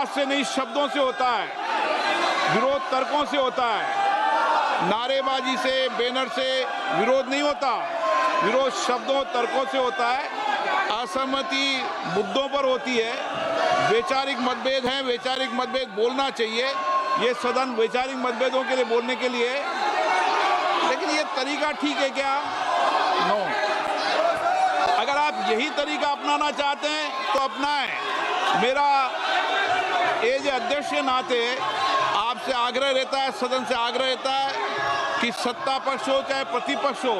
आवाज से नहीं, शब्दों से होता है। विरोध तर्कों से होता है, नारेबाजी से, बैनर से विरोध नहीं होता। विरोध शब्दों तर्कों से होता है, असहमति मुद्दों पर होती है। वैचारिक मतभेद हैं, वैचारिक मतभेद बोलना चाहिए। ये सदन वैचारिक मतभेदों के लिए बोलने के लिए, लेकिन ये तरीका ठीक है क्या? नो। अगर आप यही तरीका अपनाना चाहते हैं तो अपनाएं। मेरा एज अध्यक्ष के नाते आपसे आग्रह रहता है, सदन से आग्रह रहता है कि सत्ता पक्ष हो चाहे प्रतिपक्ष हो,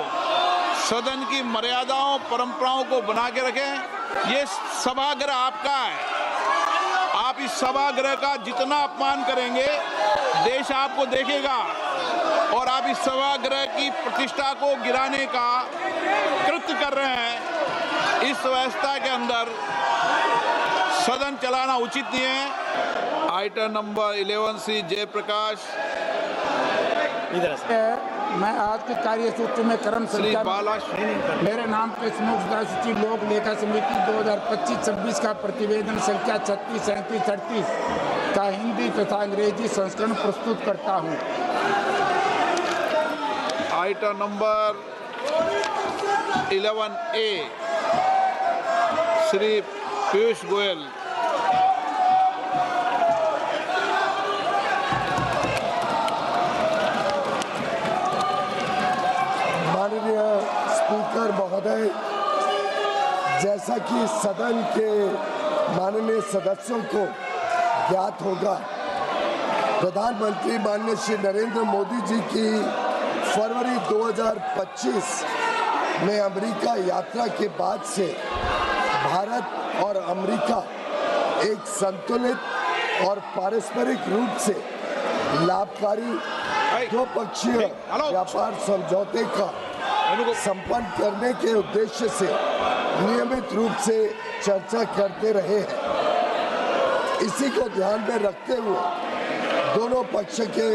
सदन की मर्यादाओं परंपराओं को बना के रखें। ये सभागृह आपका है। आप इस सभागृह का जितना अपमान करेंगे, देश आपको देखेगा। और आप इस सभागृह की प्रतिष्ठा को गिराने का कृत्य कर रहे हैं। इस व्यवस्था के अंदर सदन चलाना उचित नहीं है। Item number 11C Jayaprakash. मैं आज के कार्य सूची में क्रम संख्या मेरे नाम पे समूह सूची लोक लेखा समिति 2025-26 का प्रतिवेदन संख्या 36, 37, 38 का हिंदी तथा अंग्रेजी संस्करण प्रस्तुत करता हूँ। Item number 11A Shri Piyush Goyal. माननीय स्पीकर महोदय, जैसा कि सदन के माननीय सदस्यों को ज्ञात होगा, प्रधानमंत्री माननीय श्री नरेंद्र मोदी जी की फरवरी 2025 में अमेरिका यात्रा के बाद से भारत और अमेरिका एक संतुलित और पारस्परिक रूप से लाभकारी द्विपक्षीय व्यापार समझौते का संपन्न करने के उद्देश्य से नियमित रूप से चर्चा करते रहे हैं। इसी को ध्यान में रखते हुए दोनों पक्ष के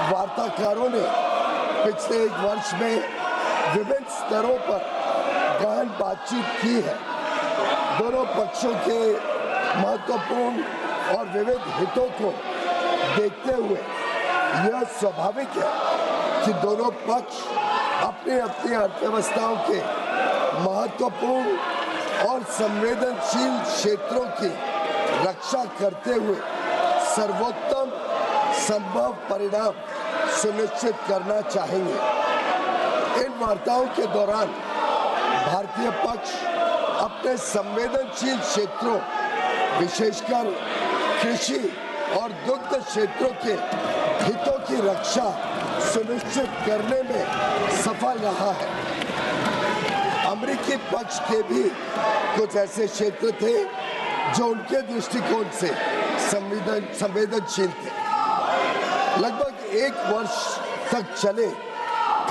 वार्ताकारों ने पिछले एक वर्ष में विभिन्न स्तरों पर गहन बातचीत की है। दोनों पक्षों के महत्वपूर्ण और विविध हितों को देखते हुए यह स्वाभाविक है कि दोनों पक्ष अपनी अपनी अर्थव्यवस्थाओं के महत्वपूर्ण और संवेदनशील क्षेत्रों की रक्षा करते हुए सर्वोत्तम संभव परिणाम सुनिश्चित करना चाहेंगे। इन वार्ताओं के दौरान भारतीय पक्ष अपने संवेदनशील क्षेत्रों, विशेषकर कृषि और दुग्ध क्षेत्रों के हितों की रक्षा सुनिश्चित करने में सफल रहा है। अमेरिकी पक्ष के भी कुछ ऐसे क्षेत्र थे जो उनके दृष्टिकोण से संवेदनशील थे। लगभग एक वर्ष तक चले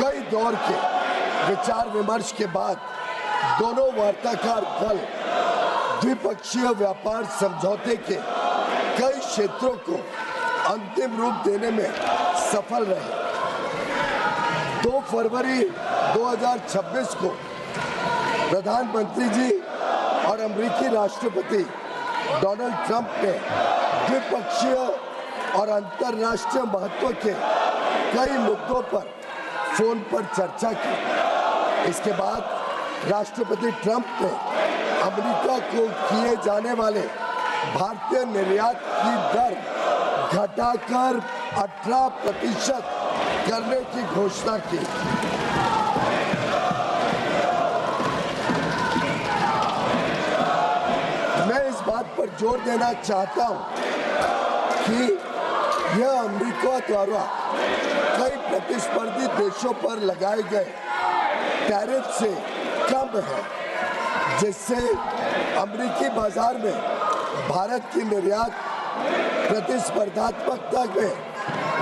कई दौर के विचार विमर्श के बाद दोनों वार्ताकार दल द्विपक्षीय व्यापार समझौते के कई क्षेत्रों को अंतिम रूप देने में सफल रहे। 2 फरवरी 2026 को प्रधानमंत्री जी और अमेरिकी राष्ट्रपति डोनाल्ड ट्रंप ने द्विपक्षीय और अंतर्राष्ट्रीय महत्व के कई मुद्दों पर फोन पर चर्चा की। इसके बाद राष्ट्रपति ट्रंप ने अमेरिका को किए जाने वाले भारतीय निर्यात की दर घटाकर 18% करने की घोषणा की। मैं इस बात पर जोर देना चाहता हूं कि यह अमेरिका द्वारा कई प्रतिस्पर्धी देशों पर लगाए गए टैरिफ से कम है, जिससे अमेरिकी बाजार में भारत की निर्यात प्रतिस्पर्धात्मकता में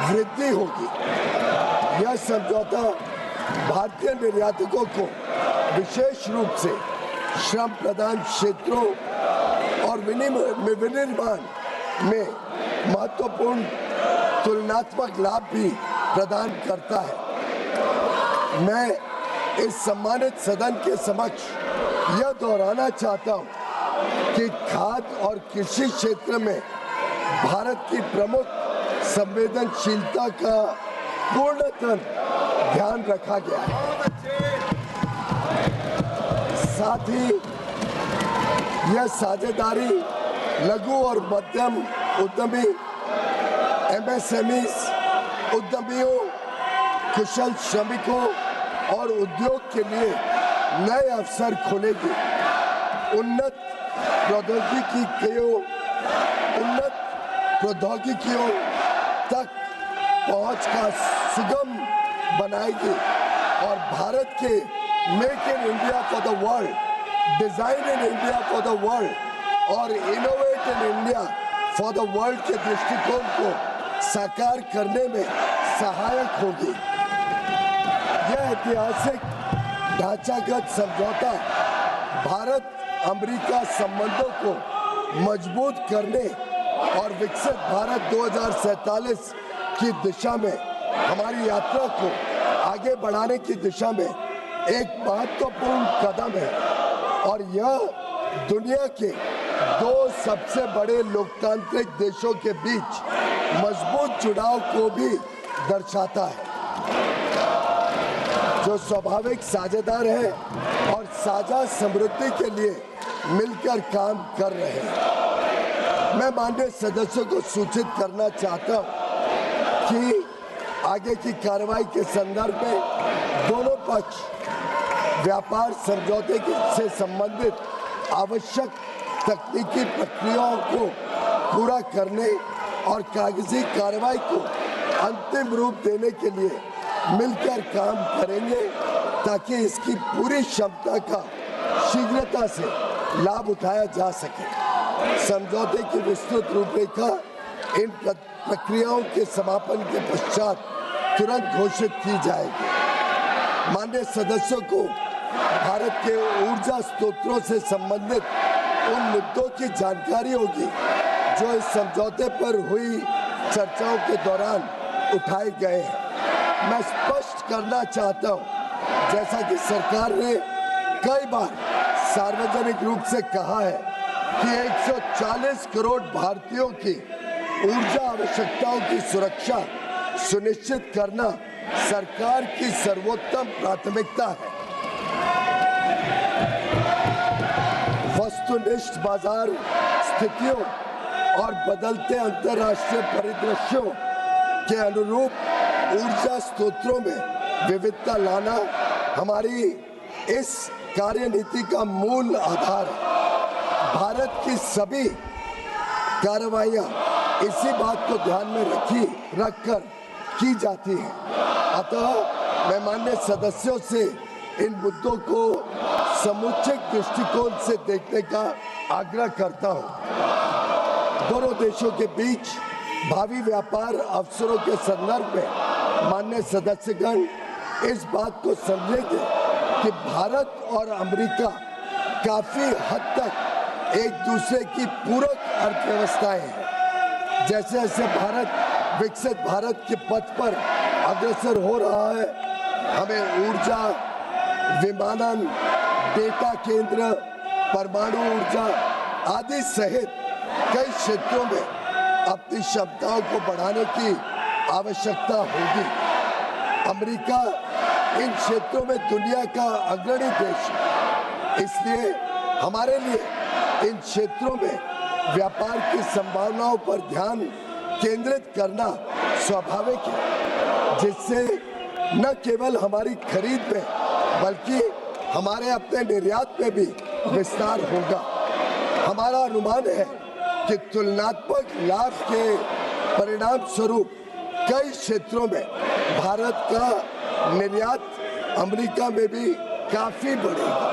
वृद्धि होगी। यह समझौता भारतीय निर्यातकों को विशेष रूप से श्रम प्रधान क्षेत्रों और विनिर्माण में महत्वपूर्ण तुलनात्मक लाभ भी प्रदान करता है। मैं इस सम्मानित सदन के समक्ष यह दोहराना चाहता हूं कि खाद्य और कृषि क्षेत्र में भारत की प्रमुख संवेदनशीलता का पूर्णतः ध्यान रखा गया है। साथ ही यह साझेदारी लघु और मध्यम उद्यमी, MSMEs, उद्यमियों, कुशल श्रमिकों और उद्योग के लिए नए अवसर खोलेगी। उन्नत प्रौद्योगिकियों तक पहुंच का सुगम बनाएगी और भारत के make in India for the world, design in India for the world और innovate in India for the world के दृष्टिकोण को साकार करने में सहायक होगी। यह ऐतिहासिक ढांचागत समझौता भारत अमेरिका संबंधों को मजबूत करने और विकसित भारत 2047 की दिशा में हमारी यात्रा को आगे बढ़ाने की दिशा में एक महत्वपूर्ण कदम है और यह दुनिया के दो सबसे बड़े लोकतांत्रिक देशों के बीच मजबूत जुड़ाव को भी दर्शाता है, जो स्वाभाविक साझेदार है और साझा समृद्धि के लिए मिलकर काम कर रहे हैं। मैं माननीय सदस्यों को सूचित करना चाहता हूं कि आगे की कार्रवाई के संदर्भ में दोनों पक्ष व्यापार समझौते से संबंधित आवश्यक तकनीकी प्रक्रियाओं को पूरा करने और कागजी कार्रवाई को अंतिम रूप देने के लिए मिलकर काम करेंगे ताकि इसकी पूरी क्षमता का शीघ्रता से लाभ उठाया जा सके। समझौते की विस्तृत रूपरेखा इन प्रक्रियाओं के समापन के पश्चात तुरंत घोषित की जाएगी। माननीय सदस्यों को भारत के ऊर्जा स्रोतों से संबंधित उन मुद्दों की जानकारी होगी जो इस समझौते पर हुई चर्चाओं के दौरान उठाए गए हैं। मैं स्पष्ट करना चाहता हूं, जैसा कि सरकार ने कई बार सार्वजनिक रूप से कहा है कि 140 करोड़ भारतीयों की ऊर्जा आवश्यकताओं की सुरक्षा सुनिश्चित करना सरकार की सर्वोत्तम प्राथमिकता है। वस्तुनिष्ठ बाजार स्थितियों और बदलते अंतर्राष्ट्रीय परिदृश्यों के अनुरूप ऊर्जा स्रोतों में विविधता लाना हमारी इस कार्यनीति का मूल आधार है। भारत की सभी कार्रवाइयां इसी बात को ध्यान में रखकर की जाती हैं। अतः मैं माननीय सदस्यों से इन मुद्दों को समुचित दृष्टिकोण से देखने का आग्रह करता हूं। दोनों देशों के बीच भावी व्यापार अवसरों के संदर्भ में माननीय सदस्यगण इस बात को समझेंगे कि भारत और अमेरिका काफी हद तक एक दूसरे की पूरक अर्थव्यवस्थाएं हैं। जैसे जैसे भारत विकसित भारत के पथ पर अग्रसर हो रहा है, हमें ऊर्जा, विमानन, डेटा केंद्र, परमाणु ऊर्जा आदि सहित कई क्षेत्रों में अपनी क्षमताओं को बढ़ाने की आवश्यकता होगी। अमेरिका इन क्षेत्रों में दुनिया का अग्रणी देश है, इसलिए हमारे लिए इन क्षेत्रों में व्यापार की संभावनाओं पर ध्यान केंद्रित करना स्वाभाविक है, जिससे न केवल हमारी खरीद में बल्कि हमारे अपने निर्यात में भी विस्तार होगा। हमारा अनुमान है कि तुलनात्मक लाभ के परिणाम स्वरूप कई क्षेत्रों में भारत का निर्यात अमेरिका में भी काफी बढ़ेगा।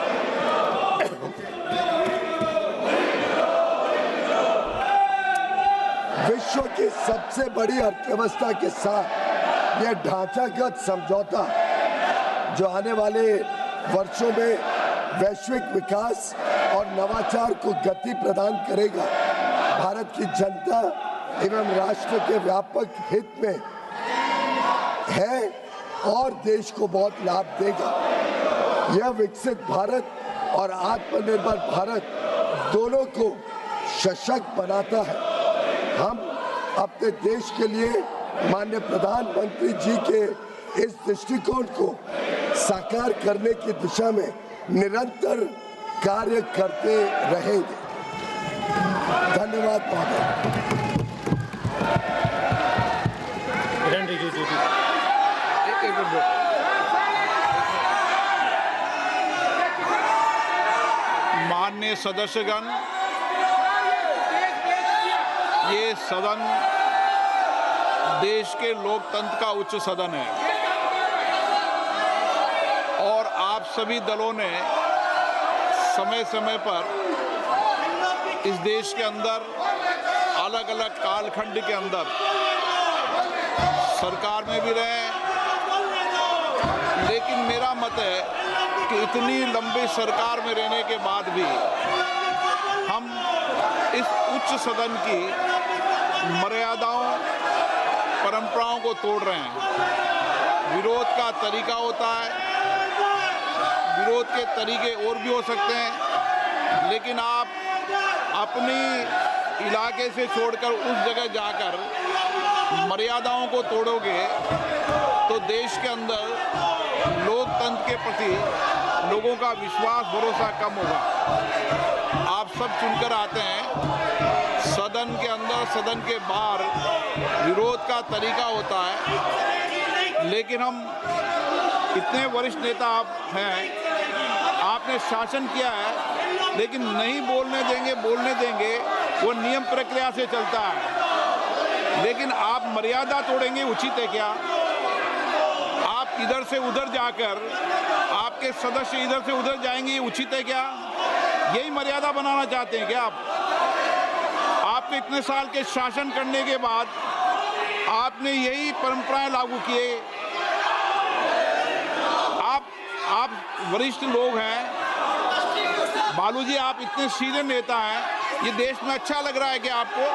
विश्व की सबसे बड़ी अर्थव्यवस्था के साथ यह ढांचागत समझौता जो आने वाले वर्षों में वैश्विक विकास और नवाचार को गति प्रदान करेगा, भारत की जनता एवं राष्ट्र के व्यापक हित में है और देश को बहुत लाभ देगा। यह विकसित भारत और आत्मनिर्भर भारत दोनों को सशक्त बनाता है। हम अपने देश के लिए माननीय प्रधानमंत्री जी के इस दृष्टिकोण को साकार करने की दिशा में निरंतर कार्य करते रहेंगे। धन्यवाद महोदय। माननीय सदस्यगण, ये सदन देश के लोकतंत्र का उच्च सदन है और आप सभी दलों ने समय समय पर इस देश के अंदर अलग अलग कालखंड के अंदर सरकार में भी रहे, लेकिन मेरा मत है कि इतनी लंबी सरकार में रहने के बाद भी हम इस उच्च सदन की मर्यादाओं परंपराओं को तोड़ रहे हैं। विरोध का तरीका होता है, विरोध के तरीके और भी हो सकते हैं, लेकिन आप अपनी इलाके से छोड़कर उस जगह जाकर मर्यादाओं को तोड़ोगे तो देश के अंदर लोकतंत्र के प्रति लोगों का विश्वास भरोसा कम होगा। आप सब चुनकर आते हैं, सदन के अंदर सदन के बाहर विरोध का तरीका होता है, लेकिन हम इतने वरिष्ठ नेता आप हैं, आपने शासन किया है, लेकिन नहीं बोलने देंगे वो नियम प्रक्रिया से चलता है, लेकिन आप मर्यादा तोड़ेंगे उचित है क्या? आप इधर से उधर जाकर आपके सदस्य इधर से उधर जाएंगे, ये उचित है क्या? यही मर्यादा बनाना चाहते हैं क्या आप? आपके इतने साल के शासन करने के बाद आपने यही परंपराएं लागू किए। आप वरिष्ठ लोग हैं, बालू जी, आप इतने सीनियर नेता हैं, ये देश में अच्छा लग रहा है कि आपको?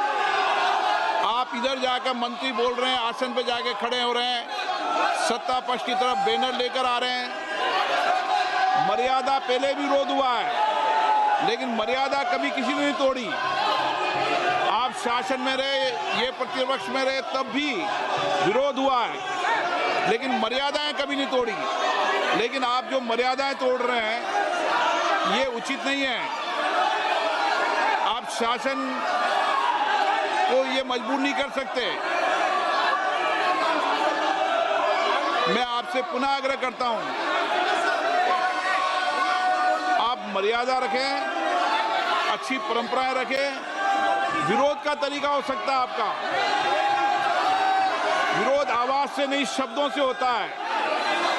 आप इधर जाकर मंत्री बोल रहे हैं, आसन पे जाके खड़े हो रहे हैं, सत्ता पक्ष की तरफ बैनर लेकर आ रहे हैं। मर्यादा पहले भी विरोध हुआ है, लेकिन मर्यादा कभी किसी ने नहीं तोड़ी। आप शासन में रहे, ये प्रतिपक्ष में रहे, तब भी विरोध हुआ है, लेकिन मर्यादाएं कभी नहीं तोड़ी। लेकिन आप जो मर्यादाएं तोड़ रहे हैं, ये उचित नहीं है। आप शासन को ये मजबूर नहीं कर सकते। मैं आपसे पुनः आग्रह करता हूं, आप मर्यादा रखें, अच्छी परंपराएं रखें। विरोध का तरीका हो सकता है आपका, विरोध आवाज से नहीं शब्दों से होता है,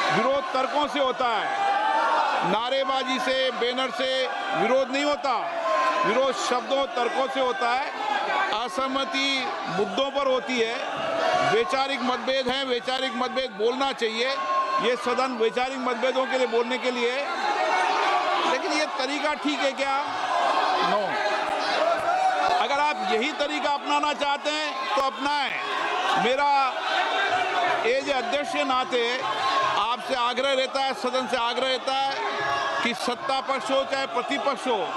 विरोध तर्कों से होता है। नारेबाजी से, बैनर से विरोध नहीं होता, विरोध शब्दों तर्कों से होता है। असहमति मुद्दों पर होती है, वैचारिक मतभेद हैं, वैचारिक मतभेद बोलना चाहिए, ये सदन वैचारिक मतभेदों के लिए बोलने के लिए, लेकिन ये तरीका ठीक है क्या? नो। अगर आप यही तरीका अपनाना चाहते हैं तो अपनाएं। मेरा एज अध्यक्ष के नाते आपसे आग्रह रहता है, सदन से आग्रह रहता है कि सत्ता पक्ष हो चाहे प्रतिपक्ष हो,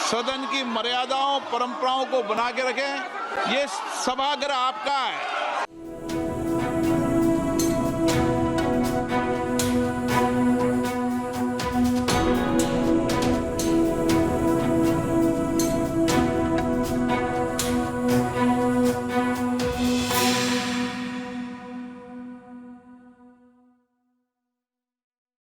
सदन की मर्यादाओं परंपराओं को बना के रखें। ये सभागृह आपका है,